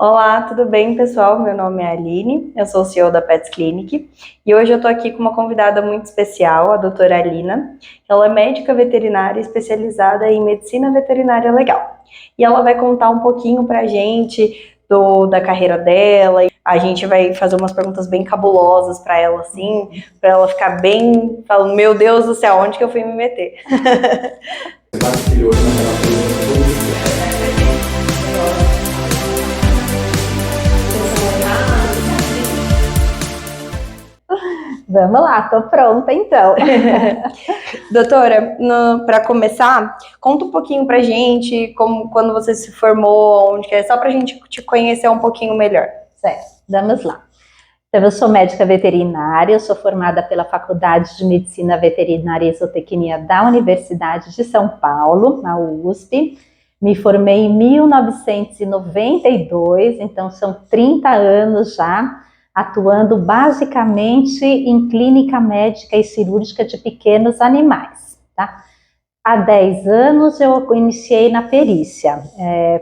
Olá, tudo bem, pessoal? Meu nome é Aline, eu sou CEO da Pets Clinic e hoje eu tô aqui com uma convidada muito especial, a doutora Alina. Ela é médica veterinária especializada em medicina veterinária legal. E ela vai contar um pouquinho pra gente da carreira dela. A gente vai fazer umas perguntas bem cabulosas pra ela, assim, pra ela ficar bem falando, meu Deus do céu, onde que eu fui me meter? Vamos lá, tô pronta então. Doutora, para começar, conta um pouquinho pra gente como quando você se formou, onde que é, só pra gente te conhecer um pouquinho melhor. Certo, vamos lá. Então, eu sou médica veterinária, eu sou formada pela Faculdade de Medicina Veterinária e Zootecnia da Universidade de São Paulo, na USP. Me formei em 1992, então são 30 anos já, atuando basicamente em clínica médica e cirúrgica de pequenos animais, tá? Há 10 anos eu iniciei na perícia,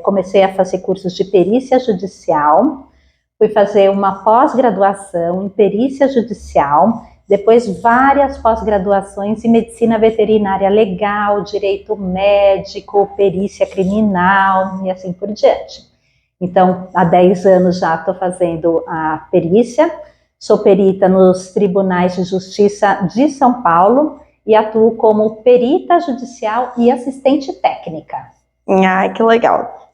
comecei a fazer cursos de perícia judicial, fui fazer uma pós-graduação em perícia judicial, depois várias pós-graduações em medicina veterinária legal, direito médico, perícia criminal e assim por diante. Então, há 10 anos já estou fazendo a perícia, sou perita nos tribunais de justiça de São Paulo e atuo como perita judicial e assistente técnica. Ai, que legal.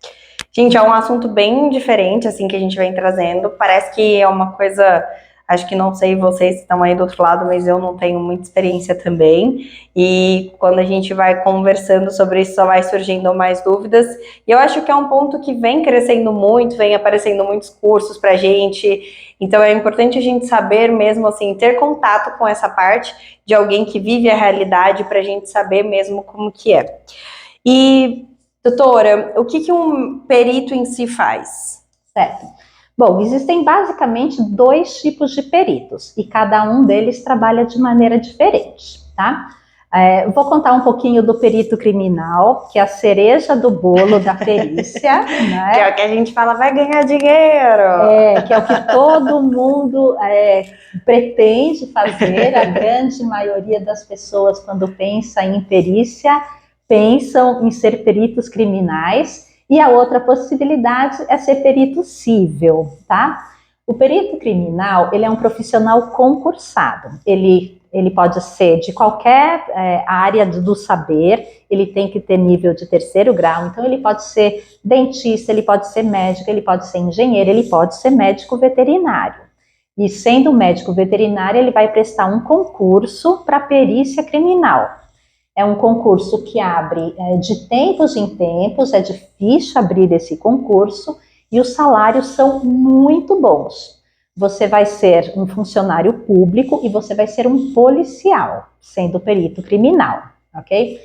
Gente, é um assunto bem diferente, assim, que a gente vem trazendo. Parece que é uma coisa, acho que não sei vocês que estão aí do outro lado, mas eu não tenho muita experiência também. E quando a gente vai conversando sobre isso, só vai surgindo mais dúvidas. E eu acho que é um ponto que vem crescendo muito, vem aparecendo muitos cursos pra gente. Então é importante a gente saber mesmo, assim, ter contato com essa parte de alguém que vive a realidade pra gente saber mesmo como que é. E doutora, o que um perito em si faz? Certo. Bom, existem basicamente 2 tipos de peritos e cada um deles trabalha de maneira diferente, tá? Vou contar um pouquinho do perito criminal, que é a cereja do bolo da perícia, né? Que é o que a gente fala, vai ganhar dinheiro. Que é o que todo mundo pretende fazer. A grande maioria das pessoas, quando pensa em perícia, pensam em ser peritos criminais. E a outra possibilidade é ser perito cível, tá? O perito criminal, ele é um profissional concursado. Ele pode ser de qualquer área do saber, ele tem que ter nível de 3º grau, então ele pode ser dentista, ele pode ser médico, ele pode ser engenheiro, ele pode ser médico veterinário. E sendo médico veterinário, ele vai prestar um concurso para perícia criminal. É um concurso que abre de tempos em tempos, é difícil abrir esse concurso e os salários são muito bons. Você vai ser um funcionário público e você vai ser um policial, sendo perito criminal, ok?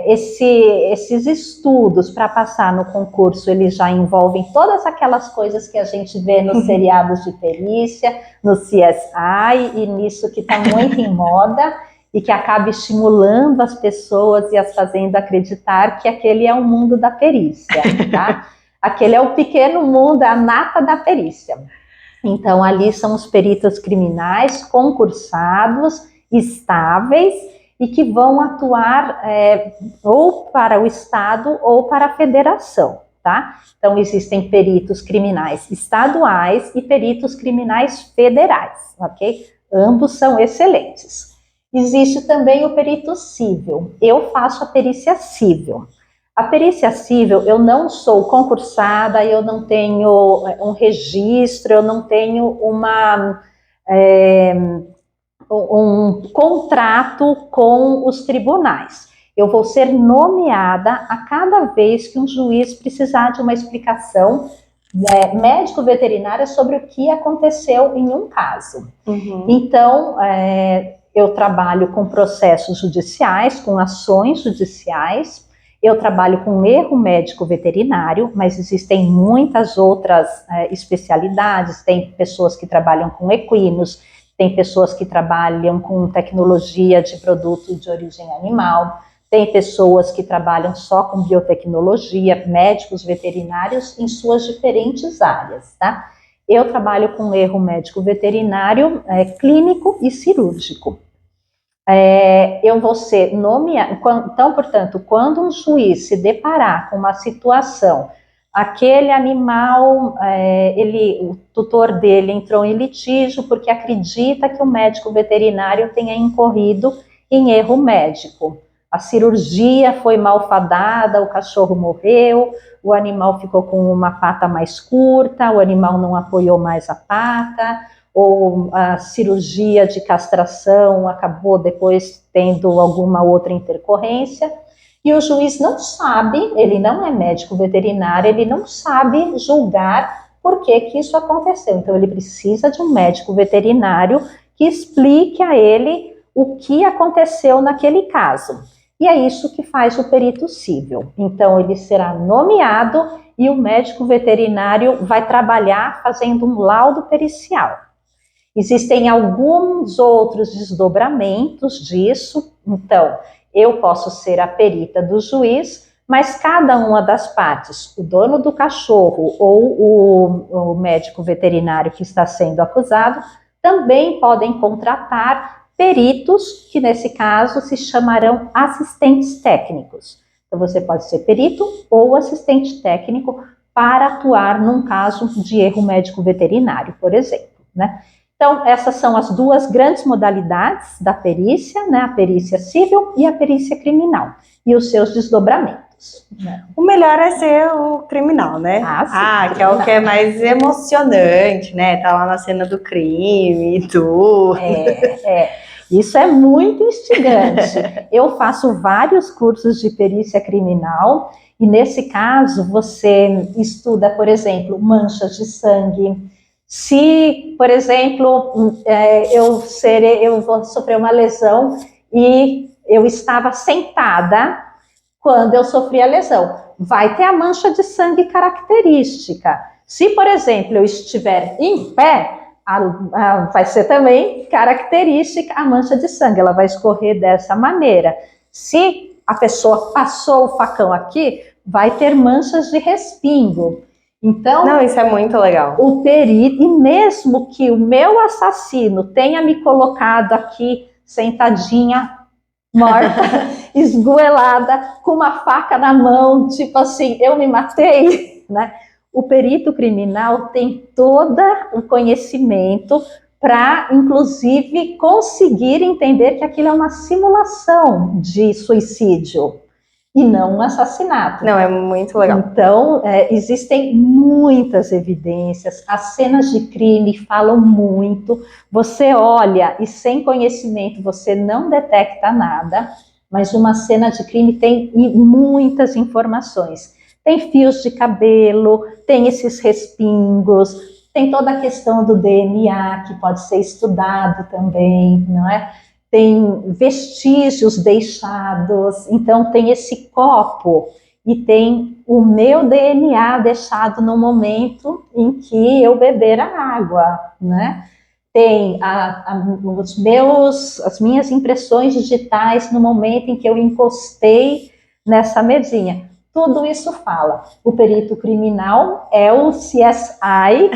Esses estudos para passar no concurso, eles já envolvem todas aquelas coisas que a gente vê nos seriados de perícia, no CSI e nisso que está muito em moda, e que acaba estimulando as pessoas e as fazendo acreditar que aquele é o mundo da perícia, tá? Aquele é o pequeno mundo, a nata da perícia. Então, ali são os peritos criminais concursados, estáveis, e que vão atuar ou para o Estado ou para a Federação, tá? Então, existem peritos criminais estaduais e peritos criminais federais, ok? Ambos são excelentes. Existe também o perito cível. Eu faço a perícia cível. A perícia cível, eu não sou concursada, eu não tenho um registro, eu não tenho um contrato com os tribunais. Eu vou ser nomeada a cada vez que um juiz precisar de uma explicação médico-veterinária sobre o que aconteceu em um caso. Uhum. Então, eu trabalho com processos judiciais, com ações judiciais, eu trabalho com erro médico veterinário, mas existem muitas outras especialidades, tem pessoas que trabalham com equinos, tem pessoas que trabalham com tecnologia de produto de origem animal, tem pessoas que trabalham só com biotecnologia, médicos veterinários em suas diferentes áreas, tá? Eu trabalho com erro médico veterinário, clínico e cirúrgico. Eu vou ser nomeado, então, portanto, quando um juiz se deparar com uma situação, aquele animal, o tutor dele entrou em litígio porque acredita que o médico veterinário tenha incorrido em erro médico. A cirurgia foi malfadada, o cachorro morreu, o animal ficou com uma pata mais curta, o animal não apoiou mais a pata, ou a cirurgia de castração acabou depois tendo alguma outra intercorrência, e o juiz não sabe, ele não é médico veterinário, ele não sabe julgar por que isso aconteceu. Então, ele precisa de um médico veterinário que explique a ele o que aconteceu naquele caso. E é isso que faz o perito civil. Então, ele será nomeado e o médico veterinário vai trabalhar fazendo um laudo pericial. Existem alguns outros desdobramentos disso, então eu posso ser a perita do juiz, mas cada uma das partes, o dono do cachorro ou o médico veterinário que está sendo acusado, também podem contratar peritos, que nesse caso se chamarão assistentes técnicos. Então você pode ser perito ou assistente técnico para atuar num caso de erro médico veterinário, por exemplo, né? Então, essas são as duas grandes modalidades da perícia, né? A perícia civil e a perícia criminal, e os seus desdobramentos. Né? O melhor é ser o criminal, né? Sim, que é o que é mais emocionante, né? Tá lá na cena do crime e tudo. Isso é muito instigante. Eu faço vários cursos de perícia criminal, e nesse caso você estuda, por exemplo, manchas de sangue. Se, por exemplo, eu vou sofrer uma lesão e eu estava sentada quando eu sofri a lesão, vai ter a mancha de sangue característica. Se, por exemplo, eu estiver em pé, vai ser também característica a mancha de sangue, ela vai escorrer dessa maneira. Se a pessoa passou o facão aqui, vai ter manchas de respingo. Então, não, isso é muito legal. O perito, e mesmo que o meu assassino tenha me colocado aqui sentadinha, morta, esgoelada, com uma faca na mão, tipo assim, eu me matei, né? O perito criminal tem todo o conhecimento para, inclusive, conseguir entender que aquilo é uma simulação de suicídio e não um assassinato. Não, é muito legal. Então, existem muitas evidências, as cenas de crime falam muito, você olha e sem conhecimento você não detecta nada, mas uma cena de crime tem muitas informações. Tem fios de cabelo, tem esses respingos, tem toda a questão do DNA que pode ser estudado também, não é? Tem vestígios deixados, então tem esse copo e tem o meu DNA deixado no momento em que eu beber a água, né? Tem as minhas impressões digitais no momento em que eu encostei nessa mesinha. Tudo isso fala. O perito criminal é o CSI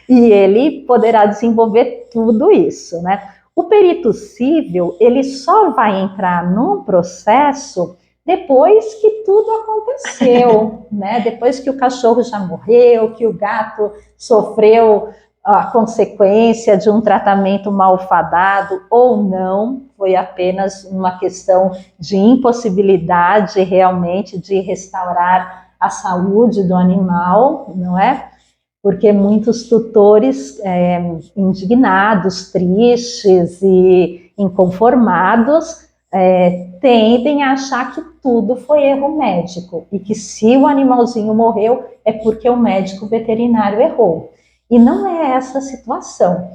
e ele poderá desenvolver tudo isso, né? O perito civil, ele só vai entrar num processo depois que tudo aconteceu, né? Depois que o cachorro já morreu, que o gato sofreu a consequência de um tratamento malfadado ou não, foi apenas uma questão de impossibilidade realmente de restaurar a saúde do animal, não é? Porque muitos tutores indignados, tristes e inconformados tendem a achar que tudo foi erro médico e que se o animalzinho morreu é porque o médico veterinário errou. E não é essa a situação.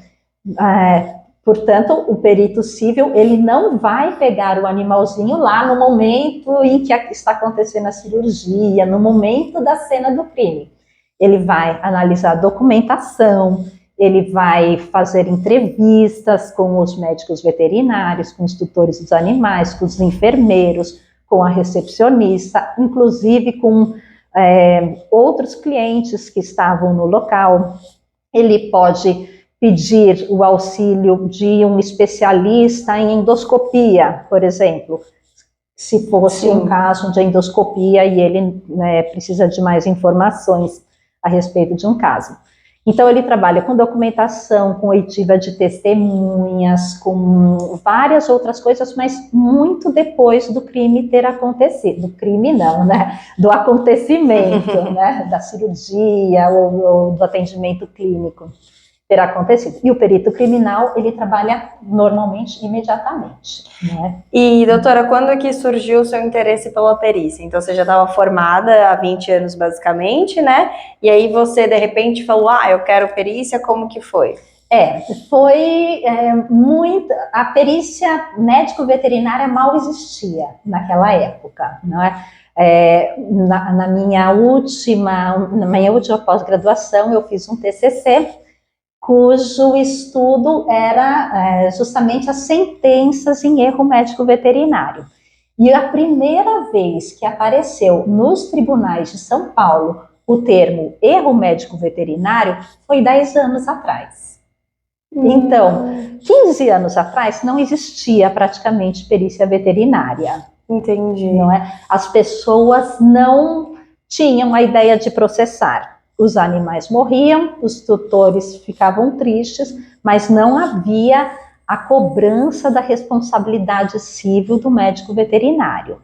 Portanto, o perito civil ele não vai pegar o animalzinho lá no momento em que está acontecendo a cirurgia, no momento da cena do crime. Ele vai analisar a documentação, ele vai fazer entrevistas com os médicos veterinários, com os tutores dos animais, com os enfermeiros, com a recepcionista, inclusive com outros clientes que estavam no local. Ele pode pedir o auxílio de um especialista em endoscopia, por exemplo, se fosse um caso de endoscopia e ele precisa de mais informações a respeito de um caso. Então, ele trabalha com documentação, com oitiva de testemunhas, com várias outras coisas, mas muito depois do crime ter acontecido. Do crime não, né? Do acontecimento, né? Da cirurgia ou do atendimento clínico ter acontecido. E o perito criminal, ele trabalha normalmente imediatamente, né? E, doutora, quando é que surgiu o seu interesse pela perícia? Então, você já estava formada há 20 anos, basicamente, né? E aí você, de repente, falou, eu quero perícia, como que foi? Foi muito... A perícia médico-veterinária mal existia naquela época, não é? Na minha última pós-graduação, eu fiz um TCC, cujo estudo era justamente as sentenças em erro médico veterinário. E a primeira vez que apareceu nos tribunais de São Paulo o termo erro médico veterinário foi 10 anos atrás. Então, 15 anos atrás não existia praticamente perícia veterinária. Entendi. Não é? As pessoas não tinham a ideia de processar. Os animais morriam, os tutores ficavam tristes, mas não havia a cobrança da responsabilidade civil do médico veterinário.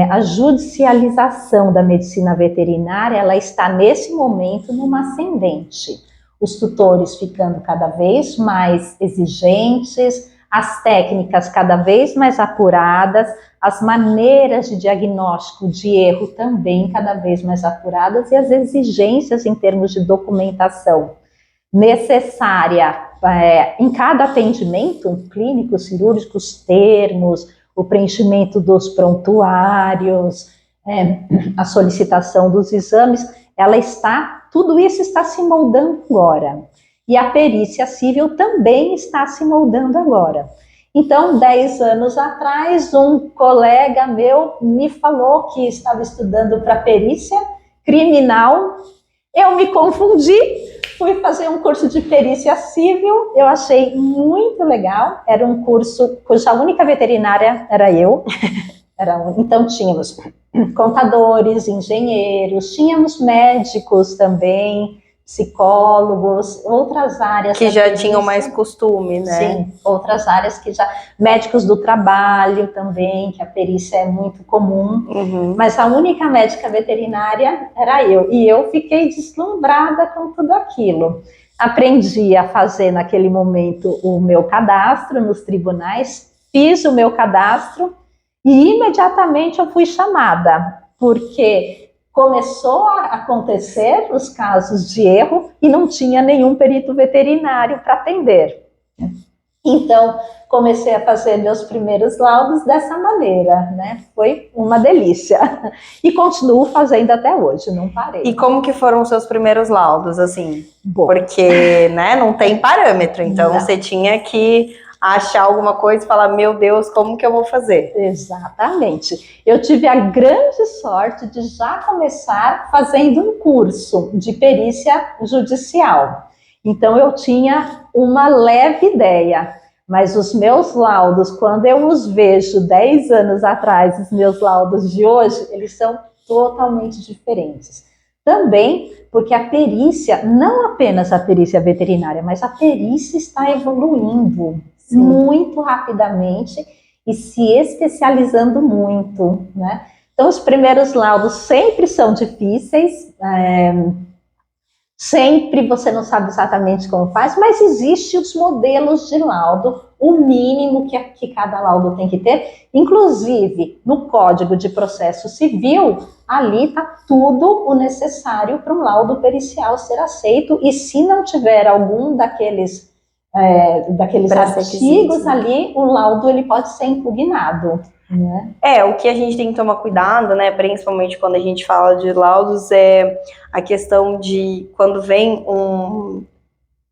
A judicialização da medicina veterinária, ela está nesse momento numa ascendente. Os tutores ficando cada vez mais exigentes, as técnicas cada vez mais apuradas, as maneiras de diagnóstico de erro também cada vez mais apuradas e as exigências em termos de documentação necessária em cada atendimento clínico, cirúrgico, os termos, o preenchimento dos prontuários, a solicitação dos exames, tudo isso está se moldando agora. E a perícia civil também está se moldando agora. Então, 10 anos atrás, um colega meu me falou que estava estudando para perícia criminal. Eu me confundi, fui fazer um curso de perícia civil, eu achei muito legal. Era um curso cuja única veterinária era eu. Então, tínhamos contadores, engenheiros, tínhamos médicos também, psicólogos, outras áreas que já tinham mais costume, né? Sim, outras áreas que já... Médicos do trabalho também, que a perícia é muito comum. Mas a única médica veterinária era eu. E eu fiquei deslumbrada com tudo aquilo. Aprendi a fazer naquele momento o meu cadastro nos tribunais, fiz o meu cadastro e imediatamente eu fui chamada, porque começou a acontecer os casos de erro e não tinha nenhum perito veterinário para atender. Então, comecei a fazer meus primeiros laudos dessa maneira, né? Foi uma delícia. E continuo fazendo até hoje, não parei. E como que foram os seus primeiros laudos, assim? Porque, né, não tem parâmetro, então você tinha que achar alguma coisa e falar, meu Deus, como que eu vou fazer? Exatamente. Eu tive a grande sorte de já começar fazendo um curso de perícia judicial. Então, eu tinha uma leve ideia, mas os meus laudos, quando eu os vejo 10 anos atrás, os meus laudos de hoje, eles são totalmente diferentes. Também porque a perícia, não apenas a perícia veterinária, mas a perícia está evoluindo muito rapidamente e se especializando muito, né? Então, os primeiros laudos sempre são difíceis, sempre você não sabe exatamente como faz, mas existem os modelos de laudo, o mínimo que cada laudo tem que ter, inclusive no Código de Processo Civil, ali está tudo o necessário para um laudo pericial ser aceito, e se não tiver algum daqueles artigos ali, o laudo ele pode ser impugnado. Né? O que a gente tem que tomar cuidado, né, principalmente quando a gente fala de laudos, é a questão de quando vem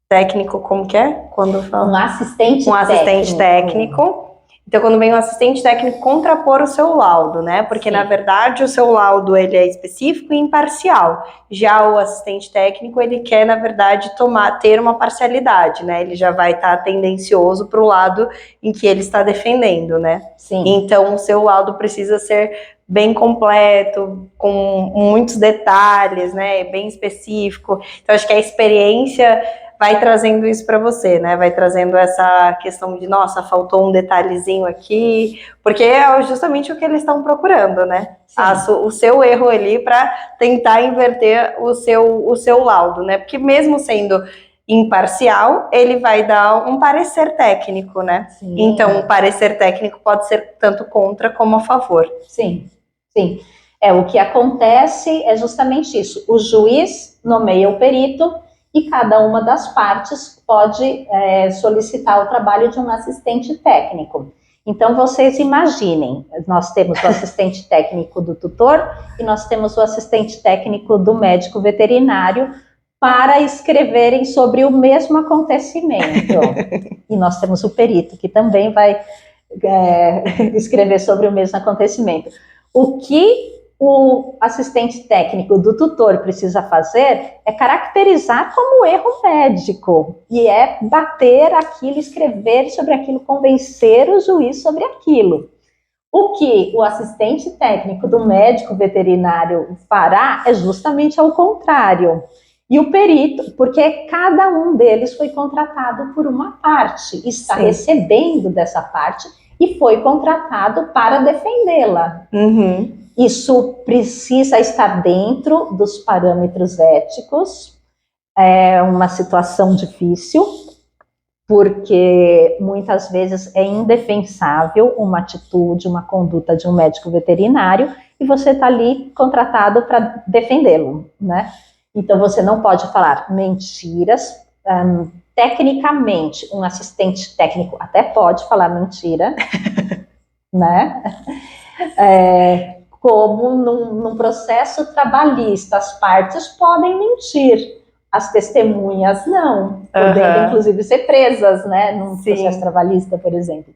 técnico, como que é? Quando fala? Um assistente Um assistente técnico. Então, quando vem um assistente técnico contrapor o seu laudo, né? Porque, na verdade, o seu laudo, ele é específico e imparcial. Já o assistente técnico, ele quer, na verdade, ter uma parcialidade, né? Ele já vai estar tendencioso para o lado em que ele está defendendo, né? Sim. Então, o seu laudo precisa ser bem completo, com muitos detalhes, né? Bem específico. Então, acho que a experiência vai trazendo isso para você, né? Vai trazendo essa questão de, nossa, faltou um detalhezinho aqui, porque é justamente o que eles estão procurando, né? O seu erro ali para tentar inverter o seu laudo, né? Porque mesmo sendo imparcial, ele vai dar um parecer técnico, né? Sim. Então, o parecer técnico pode ser tanto contra como a favor. Sim, sim. O que acontece é justamente isso. O juiz nomeia o perito e cada uma das partes pode solicitar o trabalho de um assistente técnico. Então, vocês imaginem, nós temos o assistente técnico do tutor e nós temos o assistente técnico do médico veterinário para escreverem sobre o mesmo acontecimento. E nós temos o perito, que também vai escrever sobre o mesmo acontecimento. O que o assistente técnico do tutor precisa fazer é caracterizar como erro médico, e é bater aquilo, escrever sobre aquilo, convencer o juiz sobre aquilo. O que o assistente técnico do médico veterinário fará é justamente ao contrário. E o perito, porque cada um deles foi contratado por uma parte, está recebendo dessa parte e foi contratado para defendê-la. Uhum. Isso precisa estar dentro dos parâmetros éticos. É uma situação difícil, porque muitas vezes é indefensável uma atitude, uma conduta de um médico veterinário e você está ali contratado para defendê-lo, né? Então você não pode falar mentiras. Tecnicamente, um assistente técnico até pode falar mentira, né? Como num processo trabalhista, as partes podem mentir, as testemunhas não, podendo inclusive ser presas, né, num processo trabalhista, por exemplo.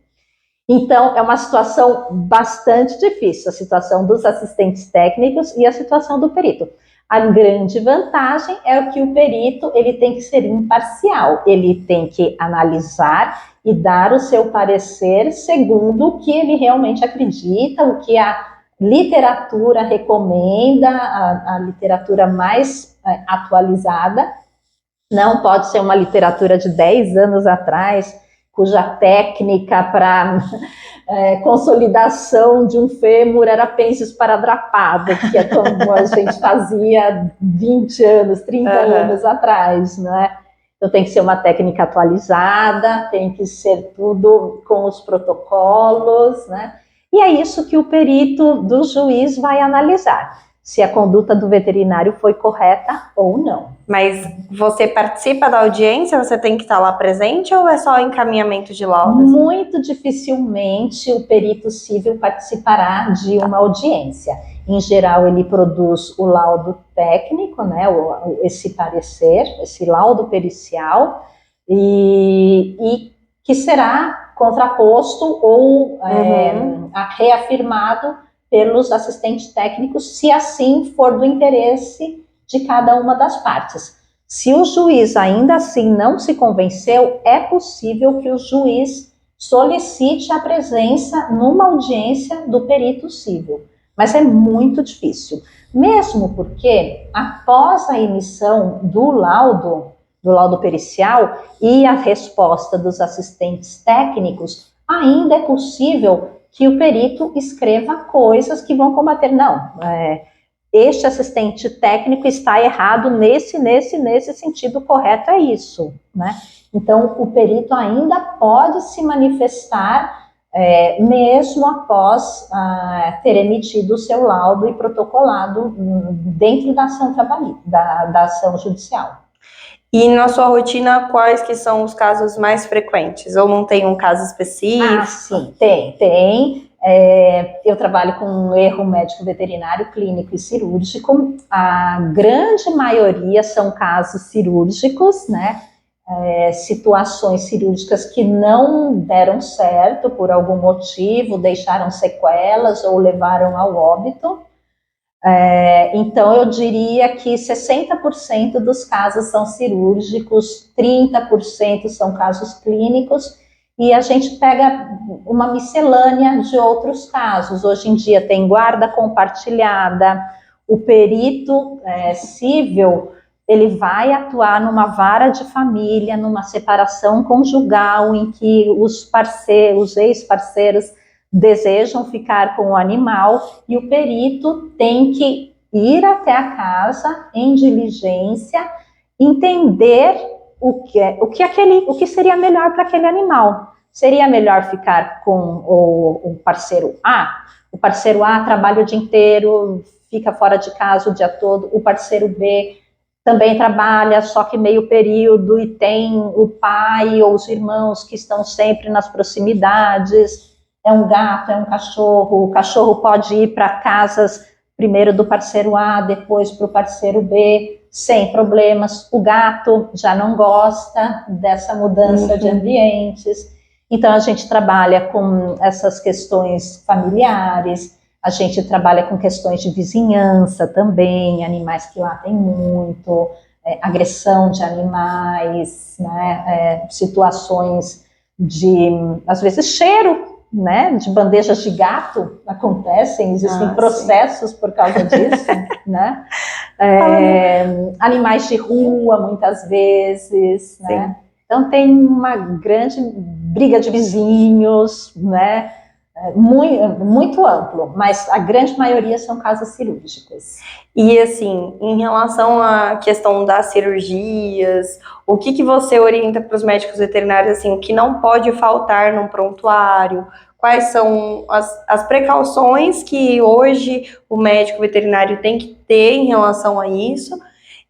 Então, é uma situação bastante difícil, a situação dos assistentes técnicos e a situação do perito. A grande vantagem é que o perito ele tem que ser imparcial, ele tem que analisar e dar o seu parecer segundo o que ele realmente acredita, o que a literatura recomenda, a literatura mais atualizada. Não pode ser uma literatura de 10 anos atrás, cuja técnica para consolidação de um fêmur era pênis esparadrapado, que é como a gente fazia 20 anos, 30 anos atrás, né? Então tem que ser uma técnica atualizada, tem que ser tudo com os protocolos, né? E é isso que o perito do juiz vai analisar, se a conduta do veterinário foi correta ou não. Mas você participa da audiência, você tem que estar lá presente ou é só encaminhamento de laudos? Muito dificilmente o perito civil participará de uma audiência. Em geral, ele produz o laudo técnico, né, esse parecer, esse laudo pericial, e que será contraposto ou reafirmado pelos assistentes técnicos, se assim for do interesse de cada uma das partes. Se o juiz ainda assim não se convenceu, é possível que o juiz solicite a presença numa audiência do perito civil, mas é muito difícil, mesmo porque após a emissão do laudo pericial e a resposta dos assistentes técnicos, ainda é possível que o perito escreva coisas que vão combater. Não, este assistente técnico está errado nesse sentido, correto é isso, né? Então, o perito ainda pode se manifestar mesmo após ter emitido o seu laudo e protocolado dentro da ação trabalhista, da ação judicial. E na sua rotina, quais que são os casos mais frequentes? Ou não tem um caso específico? Sim, tem. Eu trabalho com erro médico veterinário, clínico e cirúrgico. A grande maioria são casos cirúrgicos, né? situações cirúrgicas que não deram certo por algum motivo, deixaram sequelas ou levaram ao óbito. Então, eu diria que 60% dos casos são cirúrgicos, 30% são casos clínicos, e a gente pega uma miscelânea de outros casos. Hoje em dia tem guarda compartilhada, o perito civil, ele vai atuar numa vara de família, numa separação conjugal, em que os parceiros, os ex-parceiros, desejam ficar com o animal, e o perito tem que ir até a casa em diligência, entender o que seria melhor para aquele animal. Seria melhor ficar com o parceiro A? O parceiro A trabalha o dia inteiro, fica fora de casa o dia todo. O parceiro B também trabalha, só que meio período, e tem o pai ou os irmãos que estão sempre nas proximidades. É um gato, é um cachorro. O cachorro pode ir para casas primeiro do parceiro A, depois para o parceiro B, sem problemas. O gato já não gosta dessa mudança de ambientes. Então, a gente trabalha com essas questões familiares, a gente trabalha com questões de vizinhança também, animais que lá tem muito, agressão de animais, né, situações de, às vezes, cheiro, né, de bandejas de gato acontecem, existem processos por causa disso, né? Animais de rua, muitas vezes, né? Então tem uma grande briga de vizinhos, né? Muito amplo, mas a grande maioria são casos cirúrgicos. E assim, em relação à questão das cirurgias, o que você orienta para os médicos veterinários, assim, o que não pode faltar num prontuário? Quais são as precauções que hoje o médico veterinário tem que ter em relação a isso?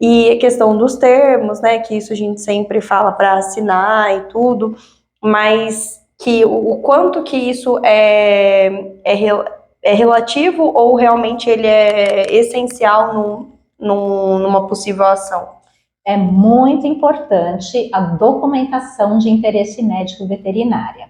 E a questão dos termos, né, que isso a gente sempre fala para assinar e tudo, mas que o quanto que isso é relativo ou realmente ele é essencial numa possível ação? É muito importante a documentação de interesse médico veterinário.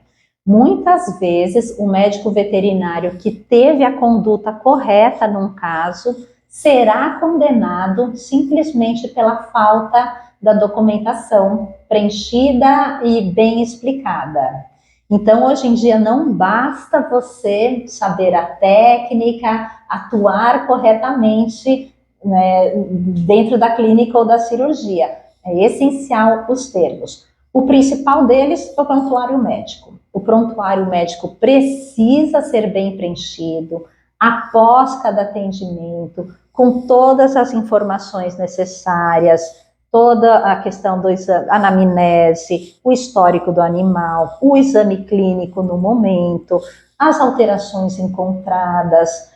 Muitas vezes o médico veterinário que teve a conduta correta num caso será condenado simplesmente pela falta da documentação preenchida e bem explicada. Então, hoje em dia, não basta você saber a técnica, atuar corretamente, né, dentro da clínica ou da cirurgia. É essencial os termos. O principal deles é o prontuário médico. O prontuário médico precisa ser bem preenchido após cada atendimento, com todas as informações necessárias, toda a questão do exame, anamnese, o histórico do animal, o exame clínico no momento, as alterações encontradas,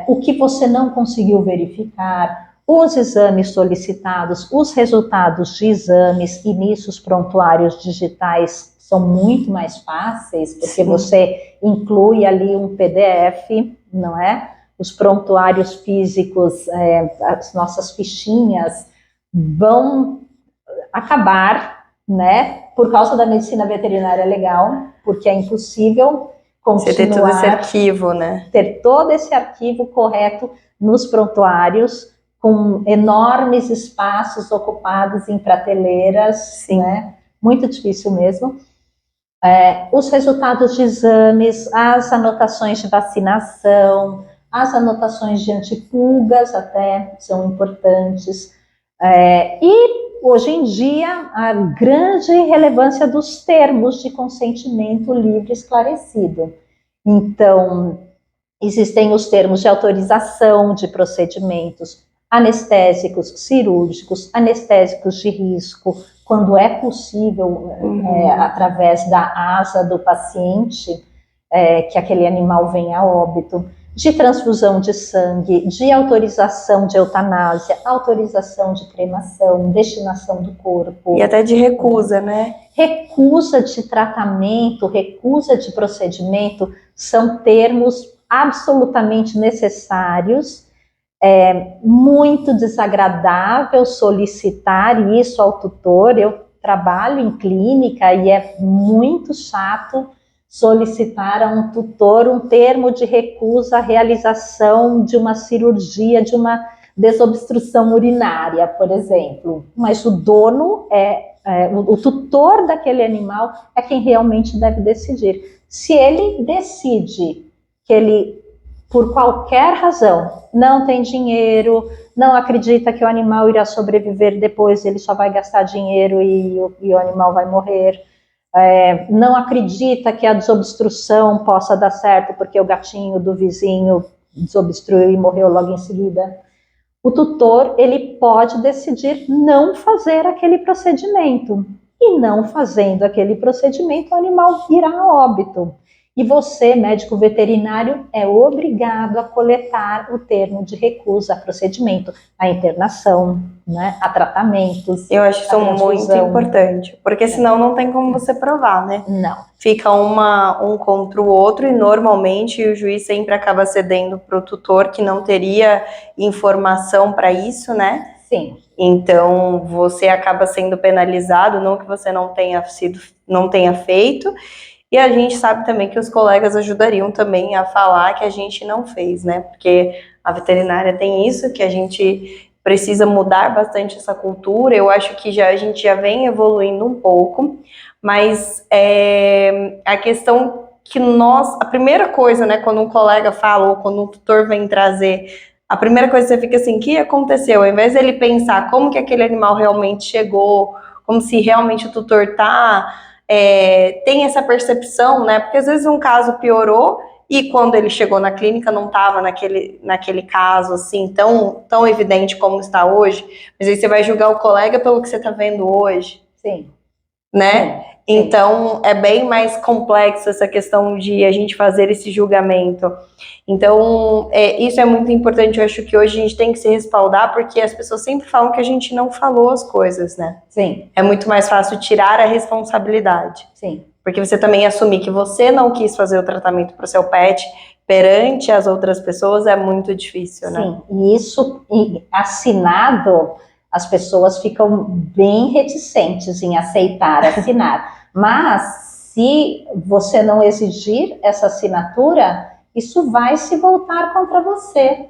o que você não conseguiu verificar, os exames solicitados, os resultados de exames, e nisso os prontuários digitais são muito mais fáceis, porque você inclui ali um PDF, não é? Os prontuários físicos, as nossas fichinhas, vão acabar, né, por causa da medicina veterinária legal, porque é impossível continuar, você ter todo esse arquivo, né? Ter todo esse arquivo correto nos prontuários, com enormes espaços ocupados em prateleiras, né? Muito difícil mesmo. Os resultados de exames, as anotações de vacinação, as anotações de antipulgas até são importantes. E hoje em dia a grande relevância dos termos de consentimento livre esclarecido. Então, existem os termos de autorização de procedimentos anestésicos cirúrgicos, anestésicos de risco, quando é possível, através da asa do paciente, que aquele animal venha a óbito, de transfusão de sangue, de autorização de eutanásia, autorização de cremação, destinação do corpo. E até de recusa, né? Recusa de tratamento, recusa de procedimento, são termos absolutamente necessários. É muito desagradável solicitar isso ao tutor. Eu trabalho em clínica e é muito chato solicitar a um tutor um termo de recusa à realização de uma cirurgia, de uma desobstrução urinária, por exemplo. Mas o dono o tutor daquele animal é quem realmente deve decidir. Se ele decide que ele, por qualquer razão, não tem dinheiro, não acredita que o animal irá sobreviver depois, ele só vai gastar dinheiro e o animal vai morrer, não acredita que a desobstrução possa dar certo porque o gatinho do vizinho desobstruiu e morreu logo em seguida, o tutor ele pode decidir não fazer aquele procedimento. E não fazendo aquele procedimento, o animal irá a óbito. E você, médico veterinário, é obrigado a coletar o termo de recusa a procedimento, a internação, né, a tratamentos. Eu acho isso muito importante, porque senão não tem como você provar, né? Não. Fica um contra o outro e normalmente o juiz sempre acaba cedendo para o tutor que não teria informação para isso, né? Sim. Então você acaba sendo penalizado, não que você não tenha feito. E a gente sabe também que os colegas ajudariam também a falar que a gente não fez, né? Porque a veterinária tem isso, que a gente precisa mudar bastante essa cultura. Eu acho que a gente já vem evoluindo um pouco, mas a questão que a primeira coisa, né, quando um colega fala ou quando um tutor vem trazer, a primeira coisa que você fica assim, o que aconteceu? Ao invés dele pensar como que aquele animal realmente chegou, como se realmente o tutor tem essa percepção, né? Porque às vezes um caso piorou e quando ele chegou na clínica não estava naquele caso assim tão evidente como está hoje. Mas aí você vai julgar o colega pelo que você está vendo hoje. Sim. Né? Sim. Então é bem mais complexo essa questão de a gente fazer esse julgamento. Então isso é muito importante. Eu acho que hoje a gente tem que se respaldar porque as pessoas sempre falam que a gente não falou as coisas, né? Sim. É muito mais fácil tirar a responsabilidade. Sim. Porque você também assumir que você não quis fazer o tratamento para o seu pet perante as outras pessoas é muito difícil, né? Sim, e isso assinado, as pessoas ficam bem reticentes em aceitar assinar. Mas se você não exigir essa assinatura, isso vai se voltar contra você,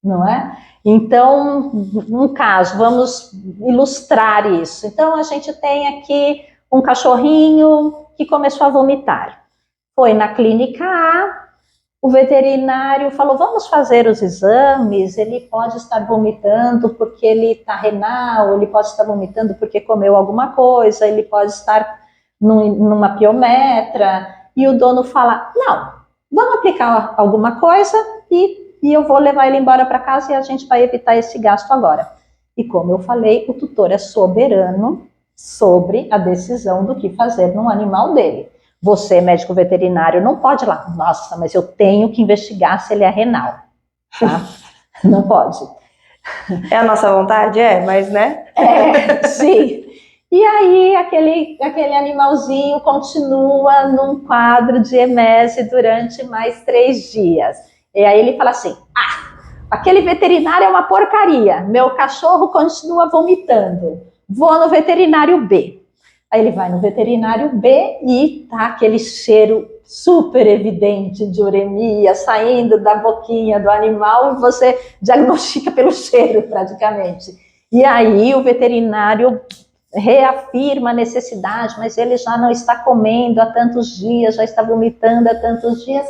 não é? Então, um caso, vamos ilustrar isso. Então, a gente tem aqui um cachorrinho que começou a vomitar. Foi na clínica A, o veterinário falou, vamos fazer os exames, ele pode estar vomitando porque ele está renal, ele pode estar vomitando porque comeu alguma coisa, ele pode estar numa piometra, e o dono fala, não, vamos aplicar alguma coisa e eu vou levar ele embora para casa e a gente vai evitar esse gasto agora. E como eu falei, o tutor é soberano sobre a decisão do que fazer num animal dele. Você, médico veterinário, não pode ir lá, nossa, mas eu tenho que investigar se ele é renal, tá? Não pode. É a nossa vontade? Mas né? Sim. E aí, aquele animalzinho continua num quadro de emese durante mais 3 dias. E aí ele fala assim, aquele veterinário é uma porcaria, meu cachorro continua vomitando, vou no veterinário B. Aí ele vai no veterinário B e tá aquele cheiro super evidente de uremia saindo da boquinha do animal e você diagnostica pelo cheiro praticamente. E aí o veterinário reafirma a necessidade, mas ele já não está comendo há tantos dias, já está vomitando há tantos dias.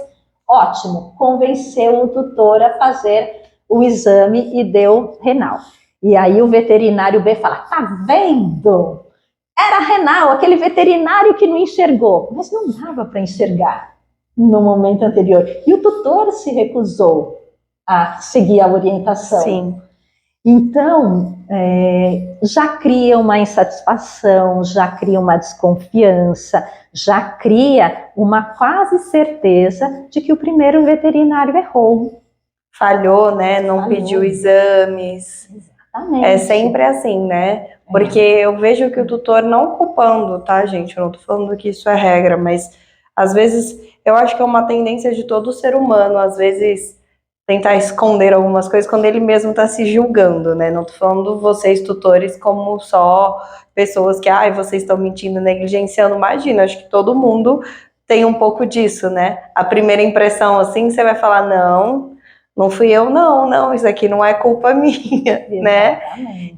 Ótimo, convenceu o tutor a fazer o exame e deu renal. E aí o veterinário B fala, tá vendo? Era renal, aquele veterinário que não enxergou. Mas não dava para enxergar no momento anterior. E o tutor se recusou a seguir a orientação. Sim. Então, já cria uma insatisfação, já cria uma desconfiança, já cria uma quase certeza de que o primeiro veterinário errou. Falhou, né? Não pediu exames. Exatamente. É sempre assim, né? Porque eu vejo que o tutor, não culpando, tá, gente? Eu não tô falando que isso é regra, mas às vezes eu acho que é uma tendência de todo ser humano, às vezes tentar esconder algumas coisas quando ele mesmo está se julgando, né? Não tô falando vocês, tutores, como só pessoas que, vocês estão mentindo, negligenciando. Imagina, acho que todo mundo tem um pouco disso, né? A primeira impressão, assim, você vai falar, não fui eu, não, isso aqui não é culpa minha, né?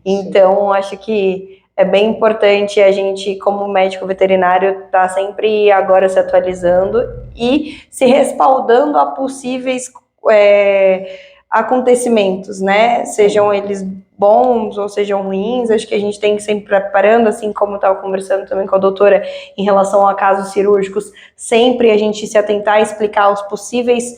Então, acho que é bem importante a gente, como médico veterinário, estar sempre agora se atualizando e se respaldando a possíveis acontecimentos, né? Sejam eles bons ou sejam ruins, acho que a gente tem que sempre preparando, assim como eu estava conversando também com a doutora em relação a casos cirúrgicos, sempre a gente se atentar a explicar os possíveis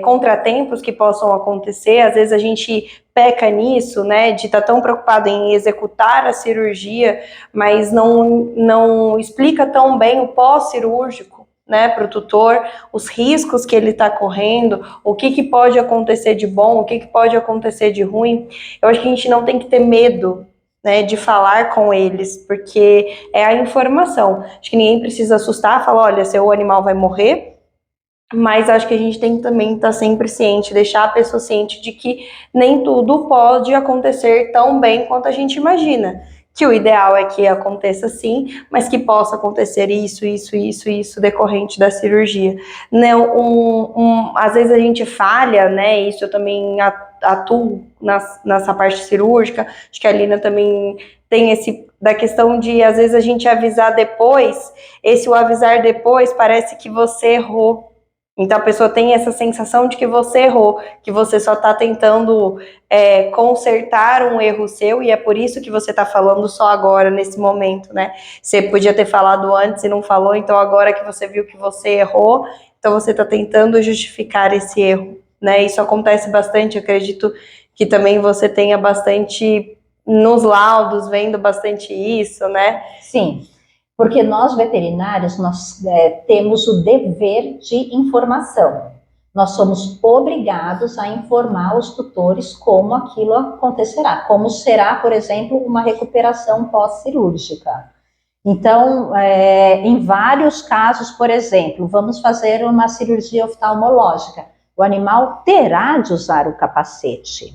contratempos que possam acontecer. Às vezes a gente peca nisso, né, de estar tão preocupado em executar a cirurgia, mas não explica tão bem o pós-cirúrgico, né, para o tutor, os riscos que ele está correndo, o que pode acontecer de bom, o que pode acontecer de ruim. Eu acho que a gente não tem que ter medo, né, de falar com eles, porque é a informação. Acho que ninguém precisa assustar, falar, olha, seu animal vai morrer, mas acho que a gente tem que também estar sempre ciente, deixar a pessoa ciente de que nem tudo pode acontecer tão bem quanto a gente imagina. Que o ideal é que aconteça sim, mas que possa acontecer isso decorrente da cirurgia. Não, às vezes a gente falha, né? Isso eu também atuo nessa parte cirúrgica. Acho que a Lina também tem da questão de às vezes a gente avisar depois. O avisar depois parece que você errou. Então a pessoa tem essa sensação de que você errou, que você só está tentando consertar um erro seu, e é por isso que você está falando só agora, nesse momento, né? Você podia ter falado antes e não falou, então agora que você viu que você errou, então você está tentando justificar esse erro, né? Isso acontece bastante, acredito que também você tenha bastante nos laudos, vendo bastante isso, né? Sim. Porque nós veterinários, nós temos o dever de informação. Nós somos obrigados a informar os tutores como aquilo acontecerá, como será, por exemplo, uma recuperação pós-cirúrgica. Então, em vários casos, por exemplo, vamos fazer uma cirurgia oftalmológica, o animal terá de usar o capacete.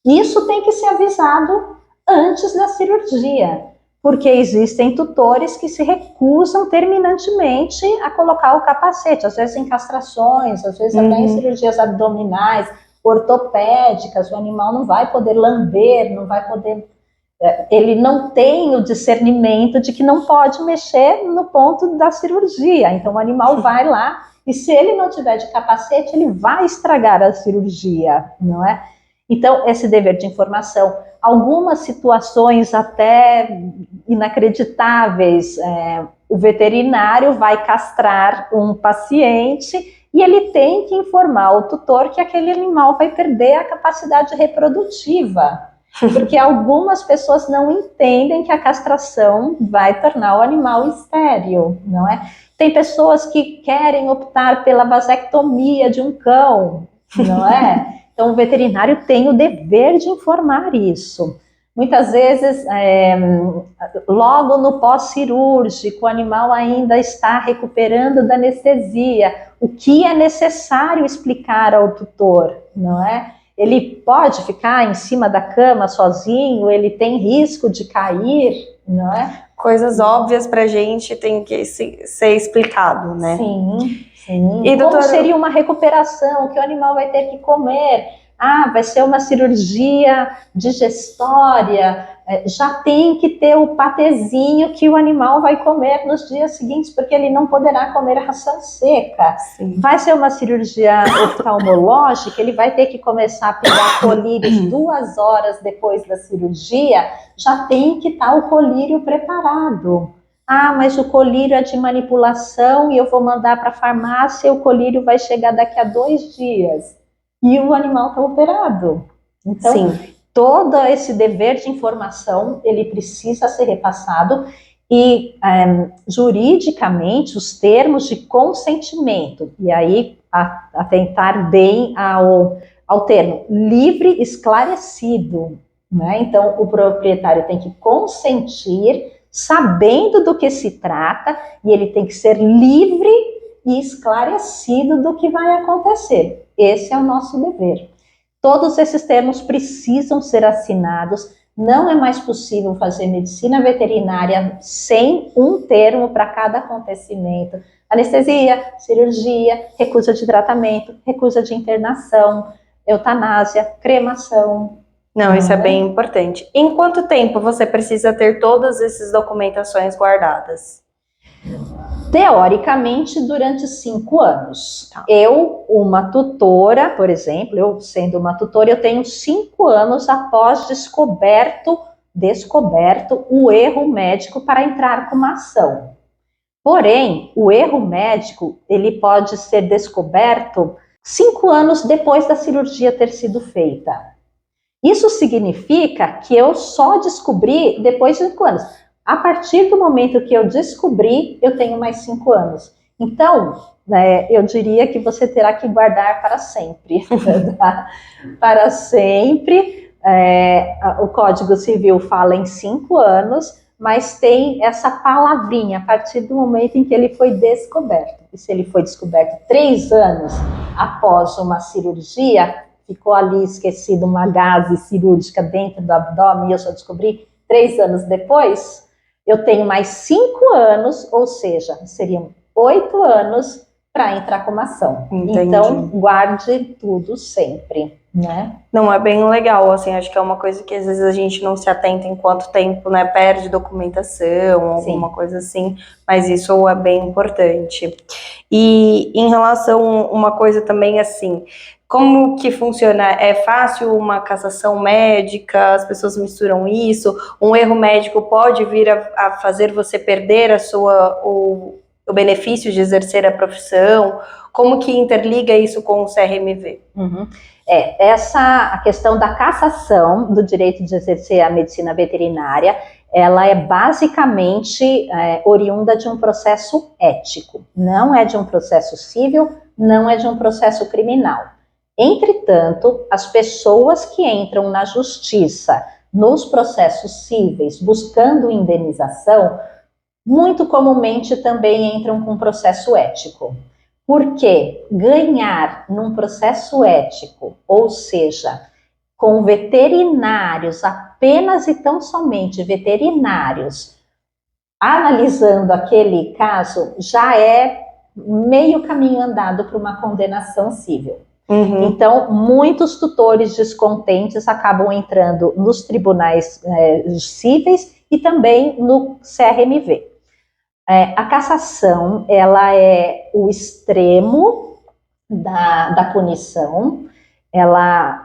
Isso tem que ser avisado antes da cirurgia, porque existem tutores que se recusam terminantemente a colocar o capacete, às vezes em castrações, às vezes até em cirurgias abdominais, ortopédicas, o animal não vai poder lamber, não vai poder... Ele não tem o discernimento de que não pode mexer no ponto da cirurgia, então o animal vai lá e se ele não tiver de capacete, ele vai estragar a cirurgia, não é? Então, esse dever de informação, algumas situações até inacreditáveis, o veterinário vai castrar um paciente e ele tem que informar o tutor que aquele animal vai perder a capacidade reprodutiva, porque algumas pessoas não entendem que a castração vai tornar o animal estéril, não é? Tem pessoas que querem optar pela vasectomia de um cão, não é? Então, o veterinário tem o dever de informar isso. Muitas vezes, logo no pós-cirúrgico, o animal ainda está recuperando da anestesia. O que é necessário explicar ao tutor, não é? Ele pode ficar em cima da cama sozinho, ele tem risco de cair, não é? Coisas óbvias para a gente tem que ser explicado, né? Sim. Sim. E, doutora, como seria uma recuperação? O que o animal vai ter que comer? Vai ser uma cirurgia digestória. Já tem que ter o patezinho que o animal vai comer nos dias seguintes, porque ele não poderá comer a ração seca. Sim. Vai ser uma cirurgia oftalmológica, ele vai ter que começar a pegar colírios 2 horas depois da cirurgia, já tem que estar o colírio preparado. Mas o colírio é de manipulação e eu vou mandar para a farmácia e o colírio vai chegar daqui a 2 dias. E o animal está operado. Então, sim, todo esse dever de informação, ele precisa ser repassado e, juridicamente, os termos de consentimento, e aí atentar bem ao termo livre esclarecido, né? Então, o proprietário tem que consentir sabendo do que se trata, e ele tem que ser livre e esclarecido do que vai acontecer. Esse é o nosso dever. Todos esses termos precisam ser assinados. Não é mais possível fazer medicina veterinária sem um termo para cada acontecimento. Anestesia, cirurgia, recusa de tratamento, recusa de internação, eutanásia, cremação. Não, isso é bem importante. Em quanto tempo você precisa ter todas essas documentações guardadas? Teoricamente, durante 5 anos. Tá. Eu, uma tutora, por exemplo, eu sendo uma tutora, eu tenho 5 anos após descoberto o erro médico para entrar com uma ação. Porém, o erro médico, ele pode ser descoberto 5 anos depois da cirurgia ter sido feita. Isso significa que eu só descobri depois de 5 anos. A partir do momento que eu descobri, eu tenho mais 5 anos. Então, eu diria que você terá que guardar para sempre. Para sempre. O Código Civil fala em 5 anos, mas tem essa palavrinha a partir do momento em que ele foi descoberto. E se ele foi descoberto 3 anos após uma cirurgia, ficou ali esquecido uma gase cirúrgica dentro do abdômen e eu só descobri 3 anos depois, eu tenho mais 5 anos, ou seja, seriam 8 anos para entrar com uma ação. Entendi. Então, guarde tudo sempre, né? Não, é bem legal, assim, acho que é uma coisa que às vezes a gente não se atenta em quanto tempo, né, perde documentação, alguma coisa assim, mas isso é bem importante. E em relação, uma coisa também assim, como que funciona? É fácil uma cassação médica? As pessoas misturam isso? Um erro médico pode vir a fazer você perder o benefício de exercer a profissão? Como que interliga isso com o CRMV? Uhum. A questão da cassação do direito de exercer a medicina veterinária, ela é basicamente oriunda de um processo ético. Não é de um processo civil, não é de um processo criminal. Entretanto, as pessoas que entram na justiça nos processos cíveis buscando indenização, muito comumente também entram com processo ético. Porque ganhar num processo ético, ou seja, com veterinários, apenas e tão somente veterinários, analisando aquele caso, já é meio caminho andado para uma condenação civil. Uhum. Então, muitos tutores descontentes acabam entrando nos tribunais cíveis e também no CRMV. A cassação, ela é o extremo da punição, ela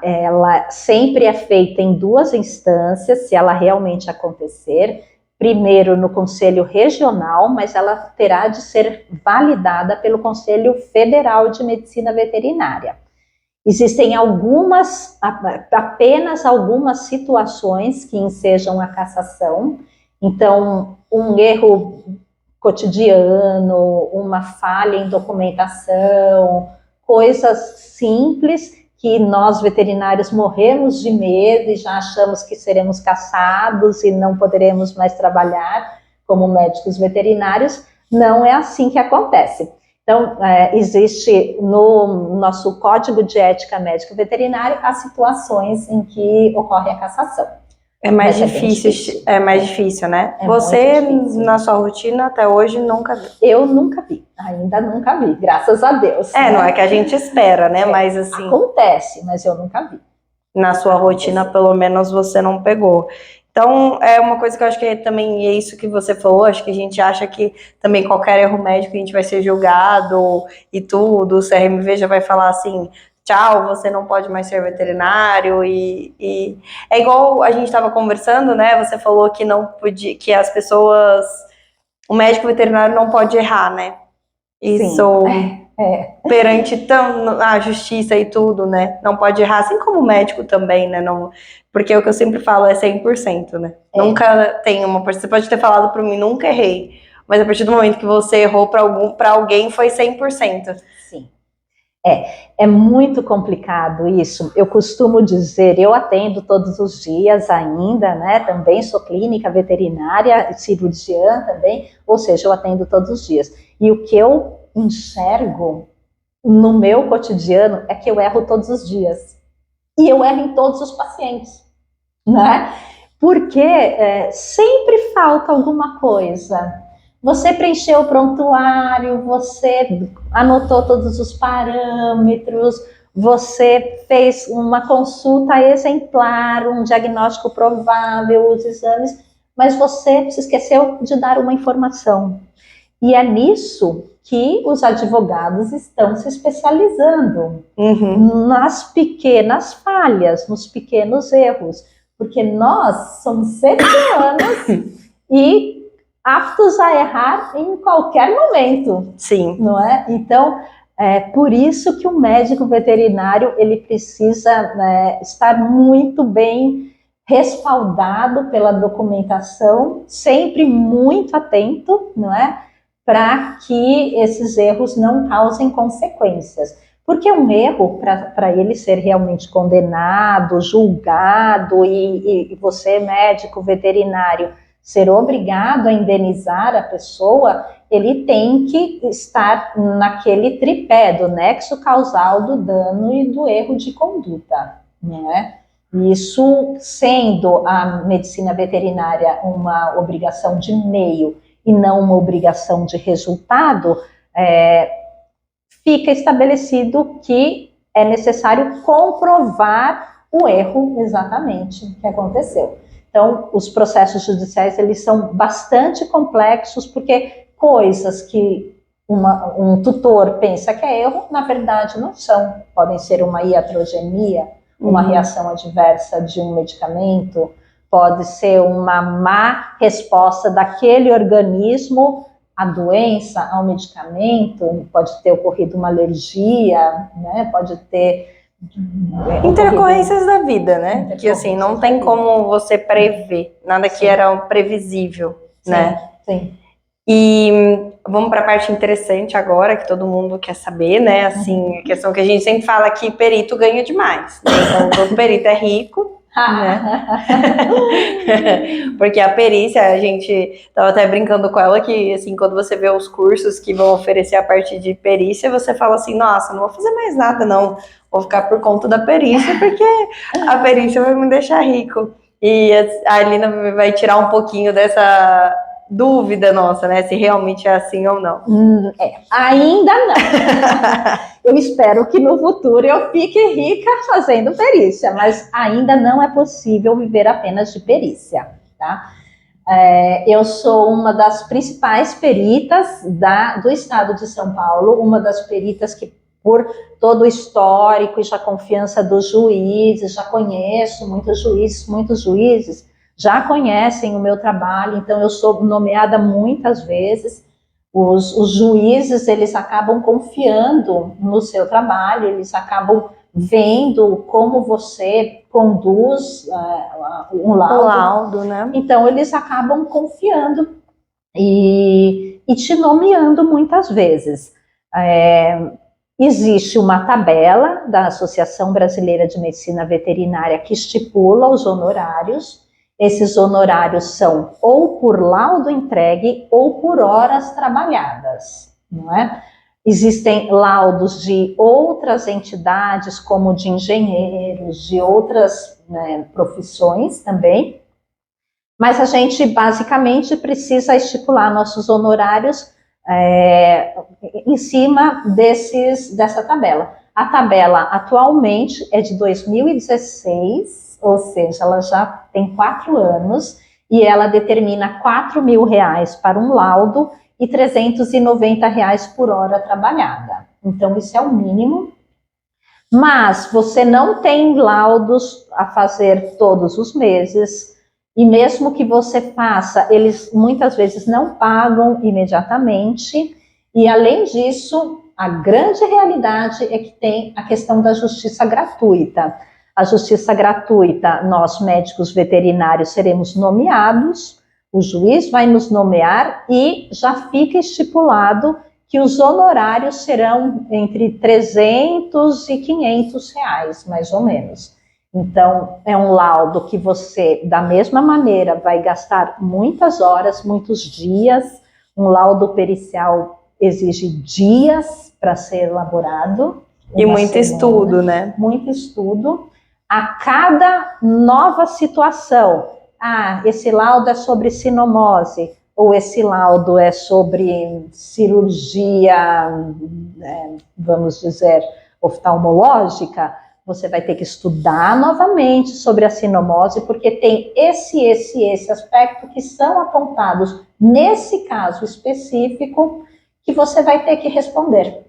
sempre é feita em 2 instâncias, se ela realmente acontecer. Primeiro no Conselho Regional, mas ela terá de ser validada pelo Conselho Federal de Medicina Veterinária. Existem apenas algumas situações que ensejam a cassação. Então, um erro cotidiano, uma falha em documentação, coisas simples que nós veterinários morremos de medo e já achamos que seremos cassados e não poderemos mais trabalhar como médicos veterinários. Não é assim que acontece. Então, existe no nosso Código de Ética Médico-Veterinária as situações em que ocorre a cassação. É mais difícil, né? Você, difícil. Na sua rotina, até hoje, nunca viu? Eu nunca vi, ainda nunca vi, graças a Deus. Né? Não é que a gente espera, né? Mas assim... Acontece, mas eu nunca vi. Na sua rotina, pelo menos, você não pegou. Então, é uma coisa que eu acho que também é isso que você falou, acho que a gente acha que também qualquer erro médico a gente vai ser julgado e tudo, o CRMV já vai falar assim, tchau, você não pode mais ser veterinário, e é igual a gente estava conversando, né, você falou que não podia, que as pessoas, o médico veterinário não pode errar, né, isso... perante a justiça e tudo, né? Não pode errar, assim como o médico também, né? Não, porque o que eu sempre falo é 100%, né? Nunca tem você pode ter falado para mim, nunca errei, mas a partir do momento que você errou para alguém foi 100%. Sim. É muito complicado isso. Eu costumo dizer, eu atendo todos os dias ainda, né? Também sou clínica veterinária, cirurgiã também, ou seja, eu atendo todos os dias. E o que eu enxergo no meu cotidiano é que eu erro todos os dias. E eu erro em todos os pacientes, né? Porque sempre falta alguma coisa. Você preencheu o prontuário, você anotou todos os parâmetros, você fez uma consulta exemplar, um diagnóstico provável, os exames, mas você se esqueceu de dar uma informação. E é nisso que os advogados estão se especializando, nas pequenas falhas, nos pequenos erros, porque nós somos seres humanos e aptos a errar em qualquer momento. Sim. Não é? Então, é por isso que o médico veterinário ele precisa, né, estar muito bem respaldado pela documentação, sempre muito atento, não é? Para que esses erros não causem consequências. Porque um erro, para ele ser realmente condenado, julgado, e você, médico veterinário, ser obrigado a indenizar a pessoa, ele tem que estar naquele tripé do nexo causal do dano e do erro de conduta, né? Isso, sendo a medicina veterinária uma obrigação de meio e não uma obrigação de resultado, fica estabelecido que é necessário comprovar o erro exatamente que aconteceu. Então, os processos judiciais, eles são bastante complexos, porque coisas que um tutor pensa que é erro, na verdade não são. Podem ser uma iatrogenia, uma reação adversa de um medicamento, pode ser uma má resposta daquele organismo à doença, ao medicamento, pode ter ocorrido uma alergia, né? Pode ter intercorrências da vida, né? Que assim, não tem como você prever, nada que era previsível, sim, né? Sim. E vamos para a parte interessante agora, que todo mundo quer saber, né? Assim, a questão que a gente sempre fala que perito ganha demais, né? Então, todo perito é rico, né? Porque a perícia, a gente tava até brincando com ela que, assim, quando você vê os cursos que vão oferecer a parte de perícia, você fala assim, nossa, não vou fazer mais nada, não. Vou ficar por conta da perícia, porque a perícia vai me deixar rico. E a Alina vai tirar um pouquinho dessa dúvida nossa, né? Se realmente é assim ou não. Ainda não. Eu espero que no futuro eu fique rica fazendo perícia, mas ainda não é possível viver apenas de perícia, tá? Eu sou uma das principais peritas do estado de São Paulo, uma das peritas que, por todo o histórico e a confiança dos juízes, já conheço muitos juízes já conhecem o meu trabalho, então eu sou nomeada muitas vezes. Os juízes, eles acabam confiando no seu trabalho, eles acabam vendo como você conduz um laudo, né? Então, eles acabam confiando e te nomeando muitas vezes. Existe uma tabela da Associação Brasileira de Medicina Veterinária que estipula os honorários. Esses honorários são ou por laudo entregue ou por horas trabalhadas, não é? Existem laudos de outras entidades, como de engenheiros, de outras, né, profissões também, mas a gente basicamente precisa estipular nossos honorários em cima dessa tabela. A tabela atualmente é de 2016, ou seja, ela já tem 4 anos, e ela determina R$4.000 para um laudo e R$390 por hora trabalhada. Então, isso é o mínimo. Mas você não tem laudos a fazer todos os meses, e mesmo que você faça, eles muitas vezes não pagam imediatamente, e além disso, a grande realidade é que tem a questão da justiça gratuita. A justiça gratuita, nós médicos veterinários seremos nomeados, o juiz vai nos nomear e já fica estipulado que os honorários serão entre 300 e 500 reais, mais ou menos. Então, é um laudo que você, da mesma maneira, vai gastar muitas horas, muitos dias. Um laudo pericial exige dias para ser elaborado. E muito estudo, né? Muito estudo. A cada nova situação, esse laudo é sobre sinomose, ou esse laudo é sobre cirurgia, vamos dizer, oftalmológica, você vai ter que estudar novamente sobre a sinomose, porque tem esse aspecto que são apontados nesse caso específico que você vai ter que responder.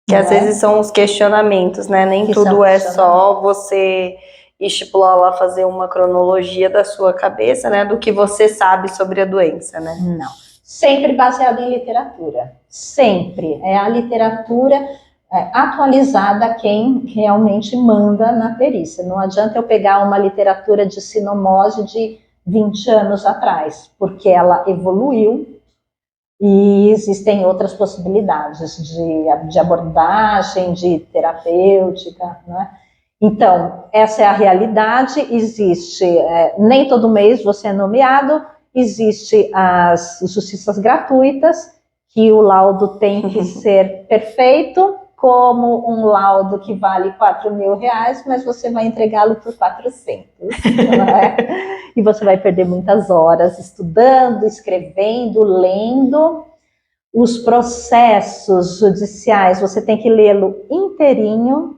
Que às vezes são os questionamentos, né? Nem Que tudo é só você estipular lá, fazer uma cronologia da sua cabeça, né? Do que você sabe sobre a doença, né? Não. Sempre baseado em literatura. Sempre. É a literatura atualizada quem realmente manda na perícia. Não adianta eu pegar uma literatura de sinomose de 20 anos atrás, porque ela evoluiu e existem outras possibilidades de abordagem, de terapêutica, né? Então, essa é a realidade, existe, nem todo mês você é nomeado, existe as justiças gratuitas, que o laudo tem que ser perfeito, como um laudo que vale R$4.000, mas você vai entregá-lo por 400, não é? E você vai perder muitas horas estudando, escrevendo, lendo. Os processos judiciais, você tem que lê-lo inteirinho,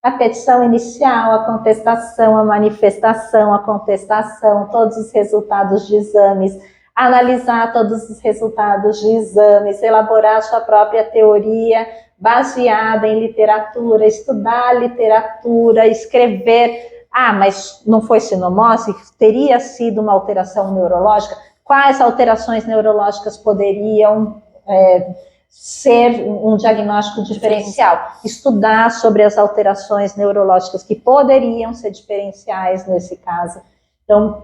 a petição inicial, a contestação, a manifestação, a contestação, todos os resultados de exames, analisar todos os resultados de exames, elaborar sua própria teoria baseada em literatura, estudar literatura, escrever. Mas não foi sinomose? Teria sido uma alteração neurológica? Quais alterações neurológicas poderiam ser um diagnóstico diferencial? Estudar sobre as alterações neurológicas que poderiam ser diferenciais nesse caso. Então,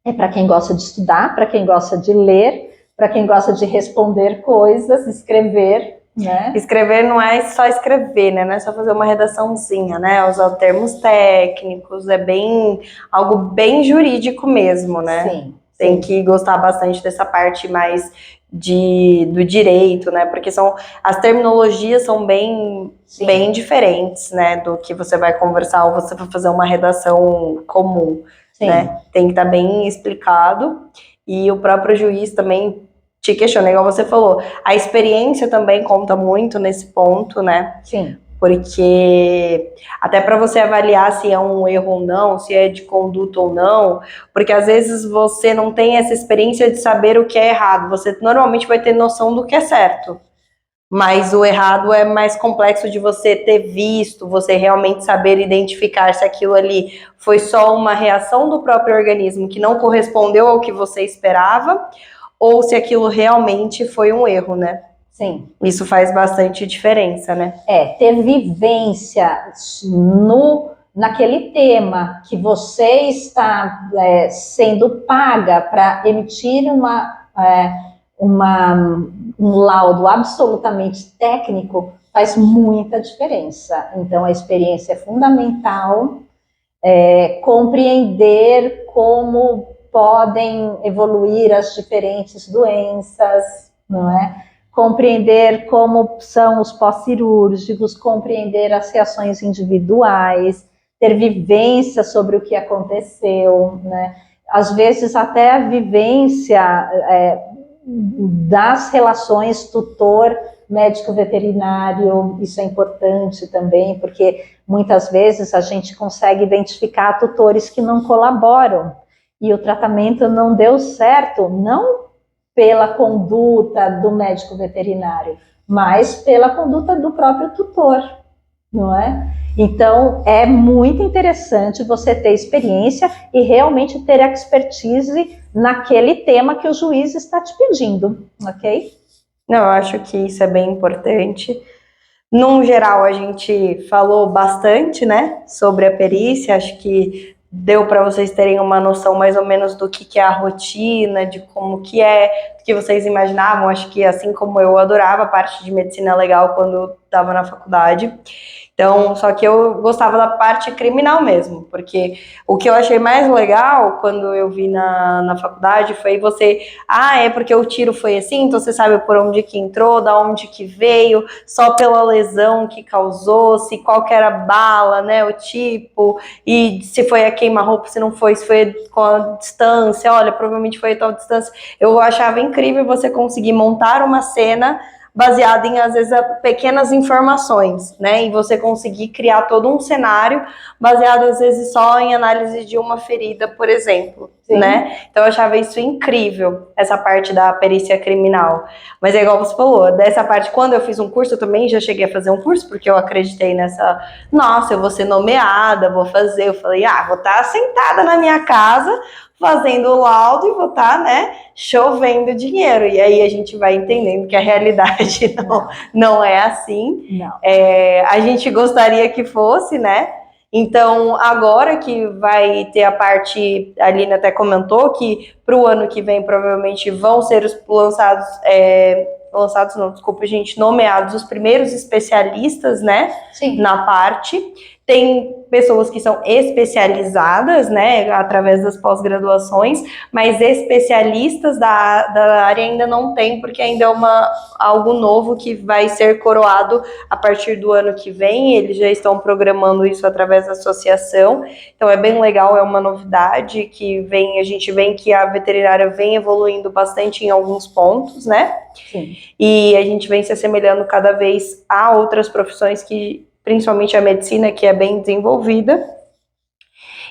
é para quem gosta de estudar, para quem gosta de ler, para quem gosta de responder coisas, escrever, né? Escrever não é só escrever, né? Não é só fazer uma redaçãozinha, né? Usar termos técnicos, é algo bem jurídico mesmo, né? Sim. Tem que gostar bastante dessa parte mais do direito, né? Porque as terminologias são bem diferentes, né? Do que você vai conversar ou você vai fazer uma redação comum, né? Tem que estar bem explicado. E o próprio juiz também te questiona, igual você falou. A experiência também conta muito nesse ponto, né? Sim. Porque até para você avaliar se é um erro ou não, se é de conduta ou não, porque às vezes você não tem essa experiência de saber o que é errado, você normalmente vai ter noção do que é certo, mas o errado é mais complexo de você ter visto, você realmente saber identificar se aquilo ali foi só uma reação do próprio organismo que não correspondeu ao que você esperava, ou se aquilo realmente foi um erro, né? Sim. Isso faz bastante diferença, né? Ter vivência naquele tema que você está sendo paga para emitir um laudo absolutamente técnico faz muita diferença. Então, a experiência é fundamental, compreender como podem evoluir as diferentes doenças, não é? Compreender como são os pós-cirúrgicos, compreender as reações individuais, ter vivência sobre o que aconteceu, né? Às vezes até a vivência das relações tutor médico veterinário, isso é importante também, porque muitas vezes a gente consegue identificar tutores que não colaboram e o tratamento não deu certo, não pela conduta do médico veterinário, mas pela conduta do próprio tutor, não é? Então, é muito interessante você ter experiência e realmente ter expertise naquele tema que o juiz está te pedindo, ok? Não, eu acho que isso é bem importante. Num geral, a gente falou bastante, né, sobre a perícia, acho que deu para vocês terem uma noção mais ou menos do que é a rotina, de como que é, do que vocês imaginavam. Acho que assim como eu adorava a parte de medicina legal quando estava na faculdade. Então, só que eu gostava da parte criminal mesmo, porque o que eu achei mais legal quando eu vi na faculdade foi é porque o tiro foi assim, então você sabe por onde que entrou, da onde que veio, só pela lesão que causou, se qual que era a bala, né, o tipo, e se foi a queima-roupa, se não foi, se foi com a distância, olha, provavelmente foi a tal distância. Eu achava incrível você conseguir montar uma cena baseado em, às vezes, pequenas informações, né? E você conseguir criar todo um cenário baseado, às vezes, só em análise de uma ferida, por exemplo, Sim. né? Então, eu achava isso incrível, essa parte da perícia criminal. Mas é igual você falou, dessa parte, quando eu fiz um curso, eu também já cheguei a fazer um curso, porque eu acreditei nessa, nossa, eu vou ser nomeada, vou fazer. Eu falei, vou estar sentada na minha casa, fazendo o laudo e vou estar, né, chovendo dinheiro. E aí a gente vai entendendo que a realidade não é assim. Não. A gente gostaria que fosse, né? Então, agora que vai ter a parte, a Aline até comentou que para o ano que vem provavelmente vão ser nomeados os primeiros especialistas, né? Sim. Na parte. Tem pessoas que são especializadas, né, através das pós-graduações, mas especialistas da área ainda não tem, porque ainda é algo novo que vai ser coroado a partir do ano que vem. Eles já estão programando isso através da associação, então é bem legal, é uma novidade que a gente vê que a veterinária vem evoluindo bastante em alguns pontos, né? Sim. E a gente vem se assemelhando cada vez a outras profissões principalmente a medicina, que é bem desenvolvida.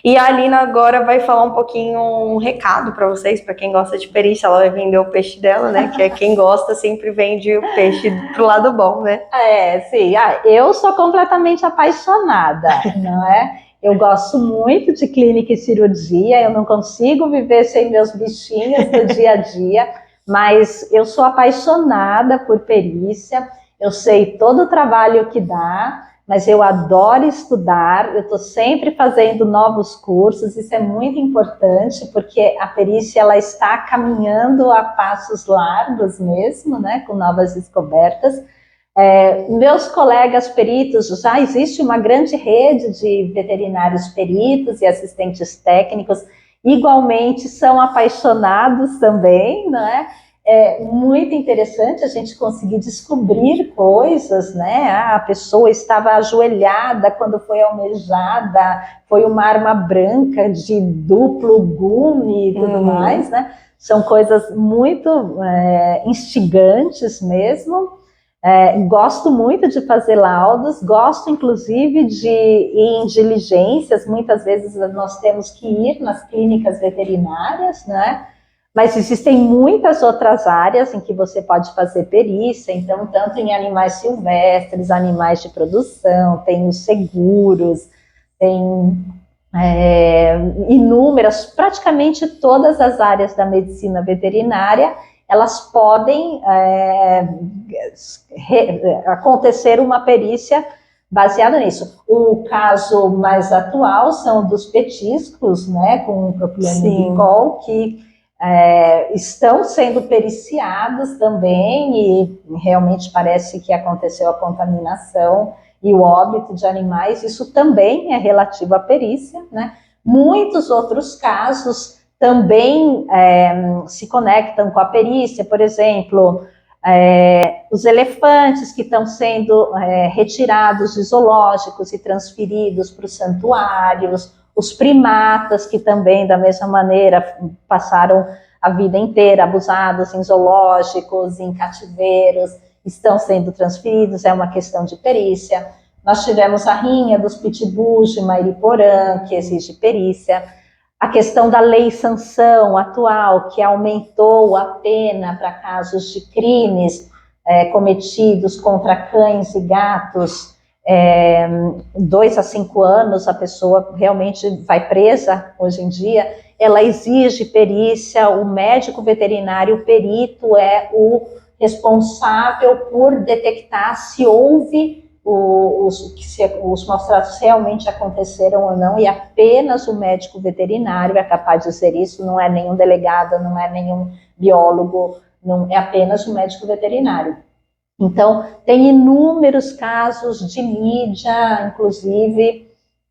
E a Alina agora vai falar um pouquinho, um recado para vocês, para quem gosta de perícia, ela vai vender o peixe dela, né? Que é quem gosta sempre vende o peixe pro lado bom, né? Sim. Eu sou completamente apaixonada, não é? Eu gosto muito de clínica e cirurgia, eu não consigo viver sem meus bichinhos do dia a dia, mas eu sou apaixonada por perícia, eu sei todo o trabalho que dá, mas eu adoro estudar, eu estou sempre fazendo novos cursos, isso é muito importante, porque a perícia ela está caminhando a passos largos mesmo, né, com novas descobertas. Meus colegas peritos, já existe uma grande rede de veterinários peritos e assistentes técnicos, igualmente são apaixonados também, não é? É muito interessante a gente conseguir descobrir coisas, né? A pessoa estava ajoelhada quando foi almejada, foi uma arma branca de duplo gume e tudo mais, né? São coisas muito instigantes mesmo. Gosto muito de fazer laudos, gosto inclusive de ir em diligências, muitas vezes nós temos que ir nas clínicas veterinárias, né? Mas existem muitas outras áreas em que você pode fazer perícia, então, tanto em animais silvestres, animais de produção, tem os seguros, tem inúmeras, praticamente todas as áreas da medicina veterinária, elas podem acontecer uma perícia baseada nisso. O caso mais atual são dos petiscos, né, com o propileno-glicol, que estão sendo periciados também e realmente parece que aconteceu a contaminação e o óbito de animais, isso também é relativo à perícia, né? Muitos outros casos também se conectam com a perícia, por exemplo, os elefantes que estão sendo retirados de zoológicos e transferidos para os santuários, os primatas que também, da mesma maneira, passaram a vida inteira abusados em zoológicos, em cativeiros, estão sendo transferidos, é uma questão de perícia. Nós tivemos a rinha dos pitbulls de Mairiporã, que exige perícia. A questão da lei sanção atual, que aumentou a pena para casos de crimes cometidos contra cães e gatos, 2 a 5 anos, a pessoa realmente vai presa hoje em dia, ela exige perícia, o médico veterinário, o perito é o responsável por detectar se houve se os maus tratos realmente aconteceram ou não, e apenas o médico veterinário é capaz de dizer isso, não é nenhum delegado, não é nenhum biólogo, não, é apenas o médico veterinário. Então, tem inúmeros casos de mídia, inclusive,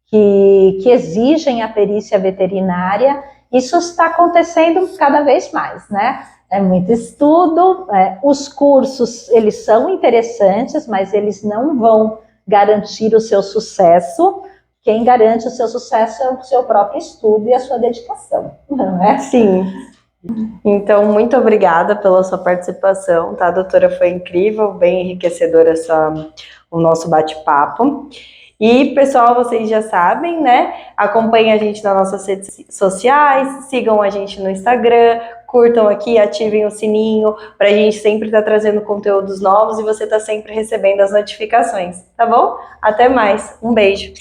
que exigem a perícia veterinária. Isso está acontecendo cada vez mais, né? É muito estudo, os cursos, eles são interessantes, mas eles não vão garantir o seu sucesso. Quem garante o seu sucesso é o seu próprio estudo e a sua dedicação, não é? Sim. Então, muito obrigada pela sua participação, tá, doutora? Foi incrível, bem enriquecedor o nosso bate-papo. E, pessoal, vocês já sabem, né? Acompanhem a gente nas nossas redes sociais, sigam a gente no Instagram, curtam aqui, ativem o sininho, para a gente sempre estar trazendo conteúdos novos e você tá sempre recebendo as notificações, tá bom? Até mais, um beijo!